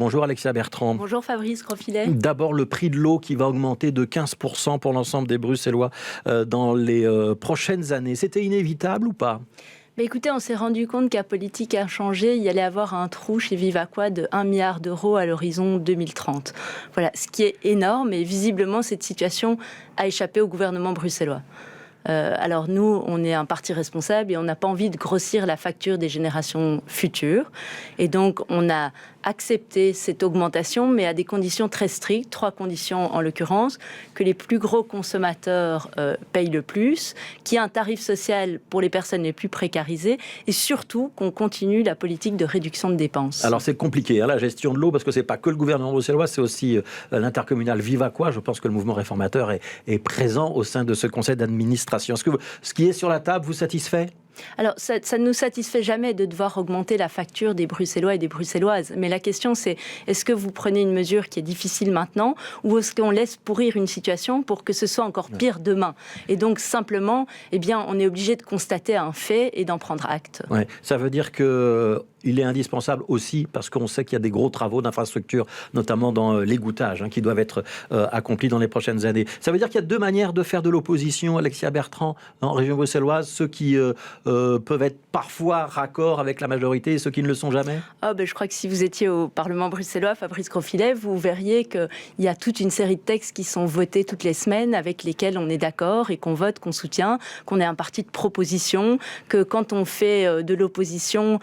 Bonjour Alexia Bertrand. Bonjour Fabrice Grosfilet. D'abord, le prix de l'eau qui va augmenter de 15% pour l'ensemble des Bruxellois dans les prochaines années. C'était inévitable ou pas ? Écoutez, on s'est rendu compte qu'à politique a changé, il y allait avoir un trou chez Vivaquois de 1 milliard d'euros à l'horizon 2030. Voilà, ce qui est énorme, et visiblement cette situation a échappé au gouvernement bruxellois. Alors nous, on est un parti responsable et on n'a pas envie de grossir la facture des générations futures. Et donc, on a accepté cette augmentation, mais à des conditions très strictes. 3 conditions en l'occurrence. Que les plus gros consommateurs payent le plus, qu'il y ait un tarif social pour les personnes les plus précarisées et surtout qu'on continue la politique de réduction de dépenses. Alors c'est compliqué, la gestion de l'eau, parce que c'est pas que le gouvernement bruxellois, c'est aussi l'intercommunal Vivaquois. Je pense que le mouvement réformateur est présent au sein de ce conseil d'administration. Est-ce que ce qui est sur la table vous satisfait ? Alors, ça ne nous satisfait jamais de devoir augmenter la facture des Bruxellois et des Bruxelloises. Mais la question, c'est est-ce que vous prenez une mesure qui est difficile maintenant ou est-ce qu'on laisse pourrir une situation pour que ce soit encore pire demain ? Et donc, simplement, on est obligé de constater un fait et d'en prendre acte. Ouais. Ça veut dire qu'il est indispensable aussi, parce qu'on sait qu'il y a des gros travaux d'infrastructure, notamment dans l'égouttage, qui doivent être accomplis dans les prochaines années. Ça veut dire qu'il y a 2 manières de faire de l'opposition, Alexia Bertrand, en région bruxelloise, ceux qui peuvent être parfois raccord avec la majorité et ceux qui ne le sont jamais ? Je crois que si vous étiez au Parlement bruxellois, Fabrice Grosfilet, vous verriez qu'il y a toute une série de textes qui sont votés toutes les semaines, avec lesquels on est d'accord et qu'on vote, qu'on soutient, qu'on est un parti de proposition, que quand on fait de l'opposition,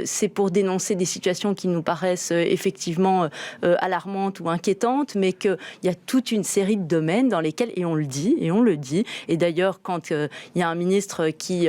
c'est pour dénoncer des situations qui nous paraissent effectivement alarmantes ou inquiétantes, mais qu'il y a toute une série de domaines dans lesquels, et on le dit, et d'ailleurs quand il y a un ministre qui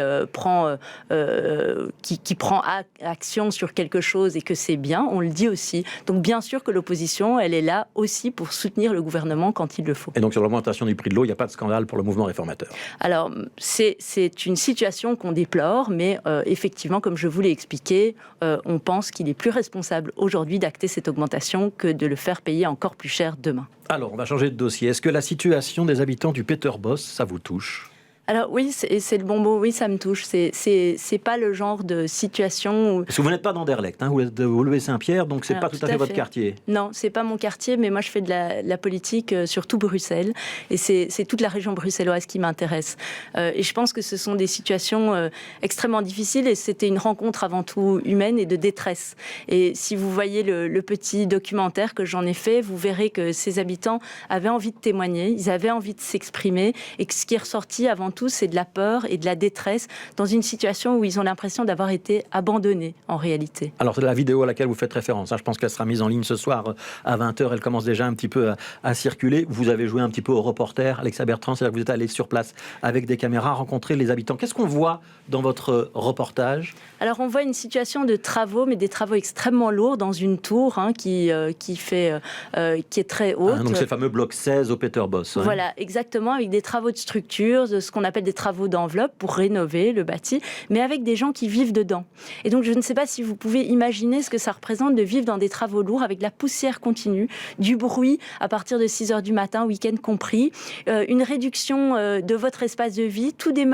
prend action sur quelque chose et que c'est bien, on le dit aussi. Donc bien sûr que l'opposition, elle est là aussi pour soutenir le gouvernement quand il le faut. Et donc sur l'augmentation du prix de l'eau, il n'y a pas de scandale pour le mouvement réformateur ? Alors c'est une situation qu'on déplore, mais effectivement, comme je vous l'ai expliqué, on pense qu'il est plus responsable aujourd'hui d'acter cette augmentation que de le faire payer encore plus cher demain. Alors, on va changer de dossier. Est-ce que la situation des habitants du Peterbosch, ça vous touche ? Alors oui, c'est le bon mot, oui, ça me touche. C'est pas le genre de situation où... Parce que vous n'êtes pas d'Anderlecht, vous êtes de Woluwe-Saint-Pierre, donc c'est pas tout à fait votre quartier. Non, c'est pas mon quartier, mais moi je fais de la politique sur tout Bruxelles, et c'est toute la région bruxelloise qui m'intéresse. Et je pense que ce sont des situations extrêmement difficiles, et c'était une rencontre avant tout humaine et de détresse. Et si vous voyez le petit documentaire que j'en ai fait, vous verrez que ces habitants avaient envie de témoigner, ils avaient envie de s'exprimer, et que ce qui est ressorti avant tout, c'est de la peur et de la détresse dans une situation où ils ont l'impression d'avoir été abandonnés en réalité. Alors c'est la vidéo à laquelle vous faites référence, je pense qu'elle sera mise en ligne ce soir à 20h, elle commence déjà un petit peu à circuler. Vous avez joué un petit peu au reporter, Alexia Bertrand, c'est-à-dire que vous êtes allé sur place avec des caméras, rencontrer les habitants. Qu'est-ce qu'on voit dans votre reportage ? Alors on voit une situation de travaux, mais des travaux extrêmement lourds dans une tour qui est très haute. Donc c'est le fameux bloc 16 au Peterbosch. Voilà, exactement, avec des travaux de structure, de ce qu'on appelle des travaux d'enveloppe pour rénover le bâti, mais avec des gens qui vivent dedans. Et donc je ne sais pas si vous pouvez imaginer ce que ça représente de vivre dans des travaux lourds avec la poussière continue, du bruit à partir de 6h du matin, week-end compris, une réduction de votre espace de vie, tous les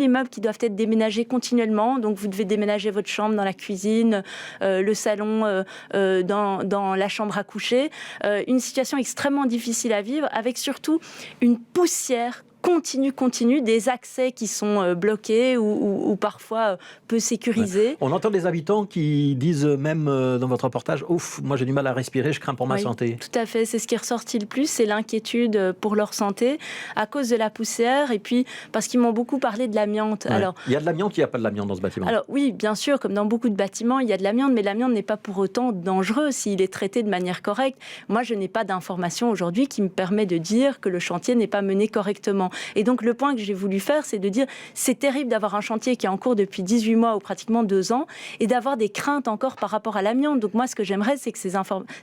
meubles qui doivent être déménagés continuellement, donc vous devez déménager votre chambre dans la cuisine, le salon dans la chambre à coucher, une situation extrêmement difficile à vivre, avec surtout une poussière continue, des accès qui sont bloqués ou parfois peu sécurisés. Ouais. On entend des habitants qui disent même dans votre reportage « Ouf, moi j'ai du mal à respirer, je crains pour ma santé ». Tout à fait, c'est ce qui est ressorti le plus, c'est l'inquiétude pour leur santé à cause de la poussière et puis parce qu'ils m'ont beaucoup parlé de l'amiante. Ouais. Alors, il y a de l'amiante, il n'y a pas de l'amiante dans ce bâtiment ? Alors oui, bien sûr, comme dans beaucoup de bâtiments, il y a de l'amiante, mais l'amiante n'est pas pour autant dangereux s'il est traité de manière correcte. Moi, je n'ai pas d'information aujourd'hui qui me permet de dire que le chantier n'est pas mené correctement. Et donc le point que j'ai voulu faire, c'est de dire c'est terrible d'avoir un chantier qui est en cours depuis 18 mois ou pratiquement 2 ans et d'avoir des craintes encore par rapport à l'amiante. Donc moi, ce que j'aimerais, c'est que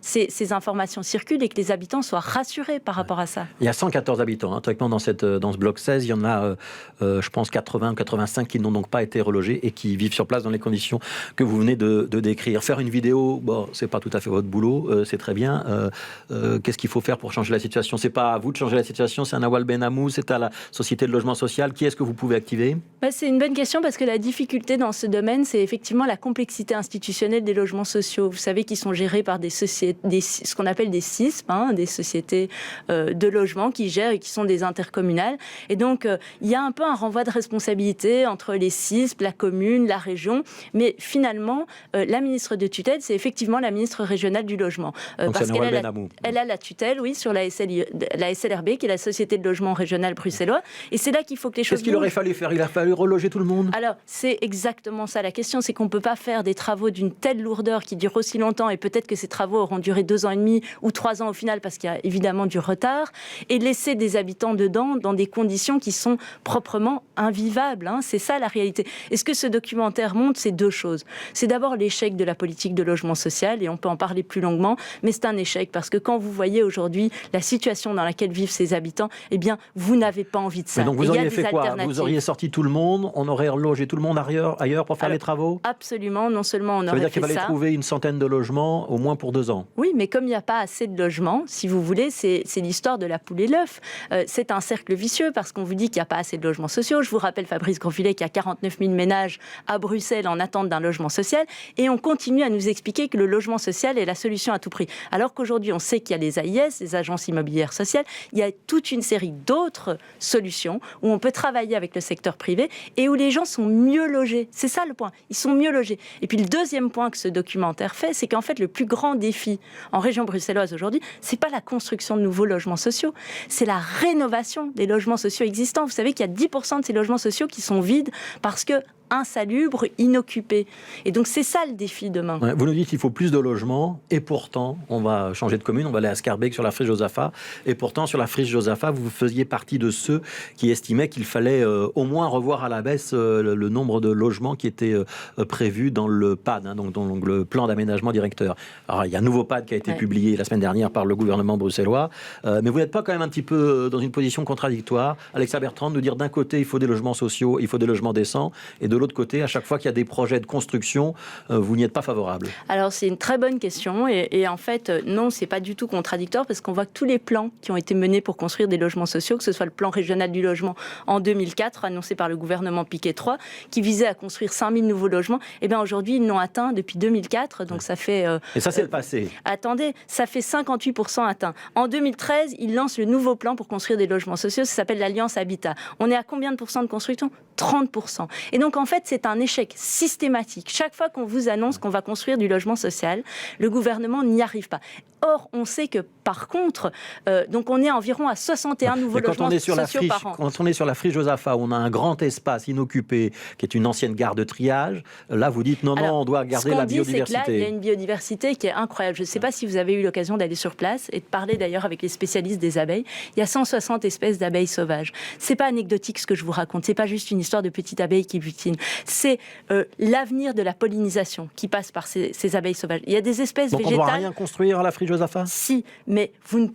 ces informations circulent et que les habitants soient rassurés par rapport à ça. Il y a 114 habitants, théoriquement, dans ce bloc 16. Il y en a, je pense, 80 ou 85 qui n'ont donc pas été relogés et qui vivent sur place dans les conditions que vous venez de décrire. Faire une vidéo, bon, c'est pas tout à fait votre boulot, c'est très bien. Qu'est-ce qu'il faut faire pour changer la situation ? C'est pas à vous de changer la situation, c'est à Nawal Ben Amou, c'est à la Société de logement social. Qui est-ce que vous pouvez activer ? C'est une bonne question parce que la difficulté dans ce domaine, c'est effectivement la complexité institutionnelle des logements sociaux. Vous savez qu'ils sont gérés par des sociétés, ce qu'on appelle des SISP, des sociétés de logement qui gèrent et qui sont des intercommunales. Et donc, il y a un peu un renvoi de responsabilité entre les SISP, la commune, la région. Mais finalement, la ministre de tutelle, c'est effectivement la ministre régionale du logement. Donc parce c'est qu'elle elle a la tutelle, oui, sur la SLRB, qui est la Société de logement régional bruxellois. Et c'est là qu'il faut que les choses Qu'est-ce qu'il aurait fallu faire ? Il a fallu reloger tout le monde ? Alors, c'est exactement ça. La question, c'est qu'on ne peut pas faire des travaux d'une telle lourdeur qui durent aussi longtemps, et peut-être que ces travaux auront duré 2 ans et demi ou 3 ans au final, parce qu'il y a évidemment du retard, et laisser des habitants dedans dans des conditions qui sont proprement invivables. C'est ça la réalité. Et ce que ce documentaire montre, c'est 2 choses. C'est d'abord l'échec de la politique de logement social, et on peut en parler plus longuement, mais c'est un échec, parce que quand vous voyez aujourd'hui la situation dans laquelle vivent ces habitants, eh bien, vous n'avez pas envie de ça. Mais donc vous auriez fait quoi ? Vous auriez sorti tout le monde, on aurait relogé tout le monde ailleurs pour faire les travaux ? Absolument, non seulement on aurait fait ça... Ça veut dire qu'il fallait trouver une centaine de logements, au moins pour 2 ans. Oui, mais comme il n'y a pas assez de logements, si vous voulez, c'est l'histoire de la poule et l'œuf. C'est un cercle vicieux, parce qu'on vous dit qu'il n'y a pas assez de logements sociaux. Je vous rappelle, Fabrice Grosfilet, qu'il y a 49 000 ménages à Bruxelles en attente d'un logement social, et on continue à nous expliquer que le logement social est la solution à tout prix. Alors qu'aujourd'hui, on sait qu'il y a les AIS, les agences immobilières sociales, il y a toute une série d'autres solutions où on peut travailler avec le secteur privé et où les gens sont mieux logés. C'est ça le point. Ils sont mieux logés. Et puis le deuxième point que ce documentaire fait, c'est qu'en fait, le plus grand défi en région bruxelloise aujourd'hui, c'est pas la construction de nouveaux logements sociaux, c'est la rénovation des logements sociaux existants. Vous savez qu'il y a 10% de ces logements sociaux qui sont vides parce que insalubres, inoccupés. Et donc, c'est ça le défi demain. Ouais, vous nous dites qu'il faut plus de logements, et pourtant, on va changer de commune, on va aller à Schaerbeek sur la friche Josaphat, et pourtant, sur la friche Josaphat, vous faisiez partie de ceux qui estimaient qu'il fallait au moins revoir à la baisse le nombre de logements qui étaient prévus dans le PAD, donc le plan d'aménagement directeur. Alors, il y a un nouveau PAD qui a été publié la semaine dernière par le gouvernement bruxellois, mais vous n'êtes pas quand même un petit peu dans une position contradictoire, Alexa Bertrand, de dire d'un côté, il faut des logements sociaux, il faut des logements décents, et de l'autre côté, à chaque fois qu'il y a des projets de construction, vous n'y êtes pas favorable? Alors, c'est une très bonne question. Et en fait, non, c'est pas du tout contradictoire parce qu'on voit que tous les plans qui ont été menés pour construire des logements sociaux, que ce soit le plan régional du logement en 2004, annoncé par le gouvernement Piquet 3, qui visait à construire 5 000 nouveaux logements, et bien aujourd'hui, ils l'ont atteint depuis 2004. Donc, ça fait... et ça, c'est le passé. Attendez, ça fait 58% atteint. En 2013, ils lancent le nouveau plan pour construire des logements sociaux. Ça s'appelle l'Alliance Habitat. On est à combien de pourcents de construction? 30%. Et donc, en fait, c'est un échec systématique. Chaque fois qu'on vous annonce qu'on va construire du logement social, le gouvernement n'y arrive pas. Or, on sait que, par contre, donc on est environ à 61 nouveaux logements sociaux par an. Quand on est sur la friche Josaphat, où on a un grand espace inoccupé, qui est une ancienne gare de triage, là, vous dites non, on doit garder la biodiversité. C'est que là, il y a une biodiversité qui est incroyable. Je ne sais pas si vous avez eu l'occasion d'aller sur place et de parler d'ailleurs avec les spécialistes des abeilles. Il y a 160 espèces d'abeilles sauvages. C'est pas anecdotique ce que je vous raconte. C'est pas juste une histoire de petites abeilles qui butinent. C'est l'avenir de la pollinisation qui passe par ces abeilles sauvages. Il y a des espèces végétales. Donc on ne doit rien construire à la friche Josaphat? Si, mais vous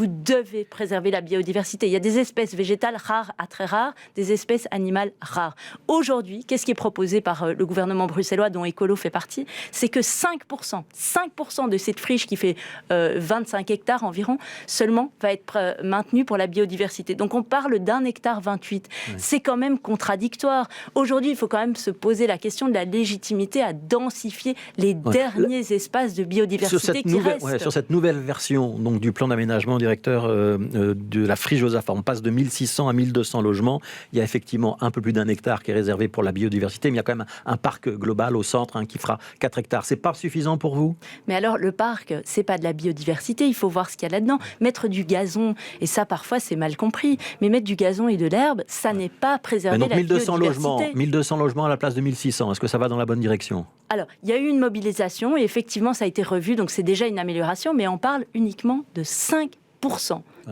devez préserver la biodiversité. Il y a des espèces végétales rares à très rares, des espèces animales rares. Aujourd'hui, qu'est-ce qui est proposé par le gouvernement bruxellois, dont Ecolo fait partie? C'est que 5% de cette friche qui fait 25 hectares environ, seulement va être maintenue pour la biodiversité. Donc on parle d'1,28 hectare. Oui. C'est quand même contradictoire. Aujourd'hui, il faut quand même se poser la question de la légitimité à densifier les derniers espaces de biodiversité qui restent. Sur cette nouvelle version donc, du plan d'aménagement directeur de la friche Josaphat, on passe de 1600 à 1200 logements. Il y a effectivement un peu plus d'1 hectare qui est réservé pour la biodiversité, mais il y a quand même un parc global au centre qui fera 4 hectares. C'est pas suffisant pour vous? Mais alors, le parc, c'est pas de la biodiversité. Il faut voir ce qu'il y a là-dedans. Mettre du gazon, et ça, parfois, c'est mal compris. Mais mettre du gazon et de l'herbe, ça n'est pas préserver la biodiversité. 1200 logements à la place de 1600. Est-ce que ça va dans la bonne direction? Alors, il y a eu une mobilisation et effectivement, ça a été revu. Donc, c'est déjà une amélioration, mais on parle uniquement de 5%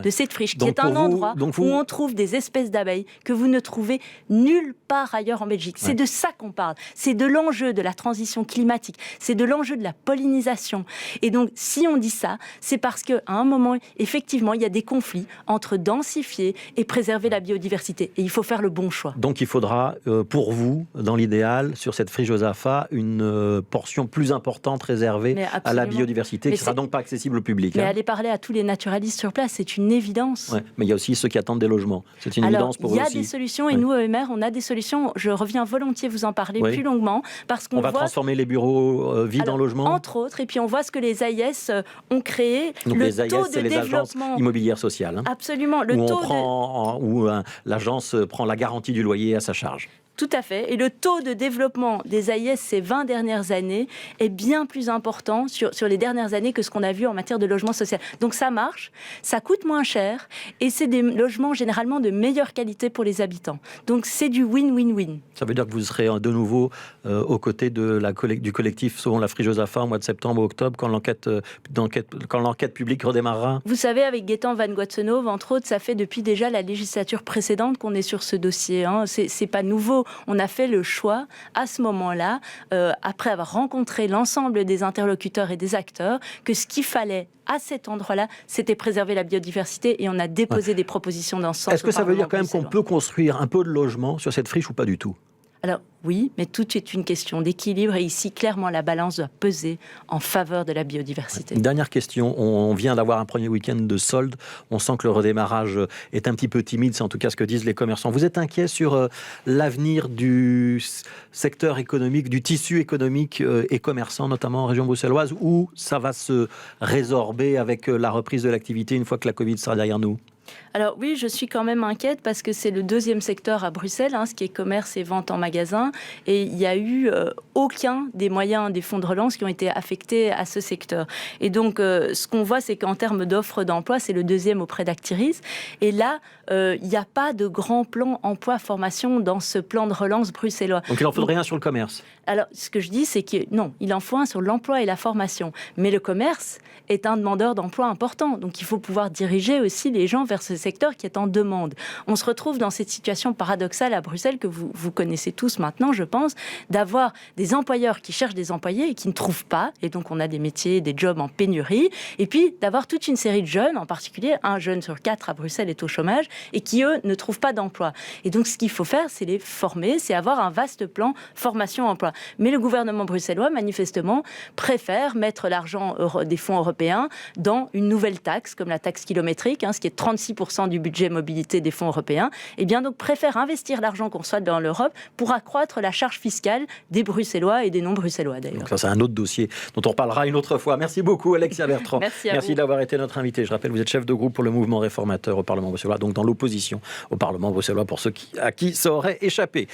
de cette friche, qui est un endroit où on trouve des espèces d'abeilles que vous ne trouvez nulle part ailleurs en Belgique. C'est de ça qu'on parle. C'est de l'enjeu de la transition climatique. C'est de l'enjeu de la pollinisation. Et donc, si on dit ça, c'est parce qu'à un moment, effectivement, il y a des conflits entre densifier et préserver la biodiversité. Et il faut faire le bon choix. Donc, il faudra, pour vous, dans l'idéal, sur cette friche Josaphat, une portion plus importante réservée à la biodiversité, qui ne sera donc pas accessible au public. Mais allez parler à tous les naturalistes sur place, c'est une une évidence. Ouais, mais il y a aussi ceux qui attendent des logements. C'est une évidence pour eux aussi. Il y a des solutions et nous, EMR, on a des solutions. Je reviens volontiers vous en parler plus longuement parce qu'on va transformer les bureaux vides en logements. Entre autres, et puis on voit ce que les AIS ont créé. Donc les AIS, c'est les agences immobilières sociales. Absolument. Où l'agence prend la garantie du loyer à sa charge. Tout à fait. Et le taux de développement des AIS ces 20 dernières années est bien plus important sur les dernières années que ce qu'on a vu en matière de logement social. Donc ça marche, ça coûte moins cher et c'est des logements généralement de meilleure qualité pour les habitants. Donc c'est du win-win-win. Ça veut dire que vous serez de nouveau aux côtés du collectif Sauvons la Frige Josaphat au mois de septembre ou octobre quand l'enquête publique redémarrera. Vous savez, avec Gaëtan Van Guatsenove, entre autres, ça fait depuis déjà la législature précédente qu'on est sur ce dossier. C'est pas nouveau. On a fait le choix, à ce moment-là, après avoir rencontré l'ensemble des interlocuteurs et des acteurs, que ce qu'il fallait à cet endroit-là, c'était préserver la biodiversité et on a déposé des propositions dans ce sens. Est-ce que ça veut dire quand même qu'on peut construire un peu de logement sur cette friche ou pas du tout ? Alors oui, mais tout est une question d'équilibre et ici, clairement, la balance doit peser en faveur de la biodiversité. Une dernière question, on vient d'avoir un premier week-end de soldes, on sent que le redémarrage est un petit peu timide, c'est en tout cas ce que disent les commerçants. Vous êtes inquiet sur l'avenir du secteur économique, du tissu économique et commerçant, notamment en région bruxelloise, où ça va se résorber avec la reprise de l'activité une fois que la Covid sera derrière nous ? Alors oui, je suis quand même inquiète parce que c'est le deuxième secteur à Bruxelles, ce qui est commerce et vente en magasin. Et il n'y a eu aucun des moyens des fonds de relance qui ont été affectés à ce secteur. Et donc, ce qu'on voit, c'est qu'en termes d'offres d'emploi, c'est le deuxième auprès d'Actiris. Et là, il n'y a pas de grand plan emploi-formation dans ce plan de relance bruxellois. Donc il n'en faudrait rien sur le commerce ? Alors, ce que je dis, c'est que non, il en faut un sur l'emploi et la formation. Mais le commerce est un demandeur d'emploi important. Donc, il faut pouvoir diriger aussi les gens vers ce secteur qui est en demande. On se retrouve dans cette situation paradoxale à Bruxelles que vous connaissez tous maintenant, je pense, d'avoir des employeurs qui cherchent des employés et qui ne trouvent pas. Et donc, on a des métiers, des jobs en pénurie. Et puis, d'avoir toute une série de jeunes, en particulier, un jeune sur 4 à Bruxelles est au chômage et qui, eux, ne trouvent pas d'emploi. Et donc, ce qu'il faut faire, c'est les former, c'est avoir un vaste plan formation-emploi. Mais le gouvernement bruxellois, manifestement, préfère mettre l'argent des fonds européens dans une nouvelle taxe, comme la taxe kilométrique, ce qui est 36% du budget mobilité des fonds européens. Et bien donc préfère investir l'argent qu'on reçoit dans l'Europe pour accroître la charge fiscale des Bruxellois et des non-Bruxellois d'ailleurs. Donc ça, c'est un autre dossier dont on reparlera une autre fois. Merci beaucoup Alexia Bertrand. Merci d'avoir été notre invité. Je rappelle, vous êtes chef de groupe pour le mouvement réformateur au Parlement bruxellois, donc dans l'opposition au Parlement bruxellois pour ceux à qui ça aurait échappé.